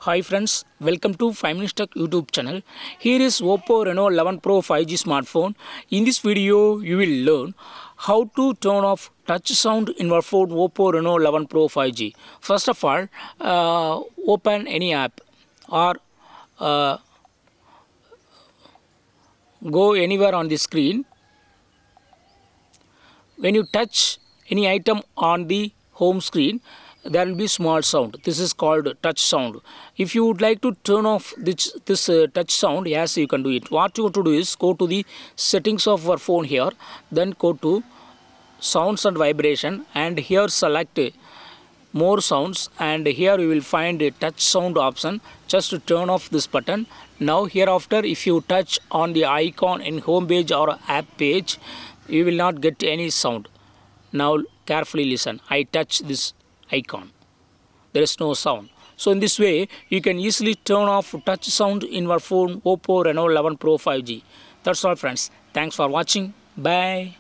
Hi friends, welcome to 5 Minutes Tech YouTube channel. Here is Oppo Reno 11 Pro 5G smartphone. In this video, you will learn how to turn off touch sound in your phone Oppo Reno 11 Pro 5G. First of all, open any app or go anywhere on the screen. When you touch any item on the home screen, there will be small sound. This is called touch sound. If you would like to turn off this touch sound, yes, you can do it. What you have to do is go to the settings of your phone here, then go to sounds and vibration, and here select more sounds, and here you will find a touch sound option. Just to turn off this button. Now hereafter, if you touch on the icon in home page or app page, you will not get any sound. Now carefully listen. I touch this icon, there is no sound. So in this way you can easily turn off touch sound in your phone Oppo Reno 11 Pro 5G. That's all friends. Thanks for watching. Bye.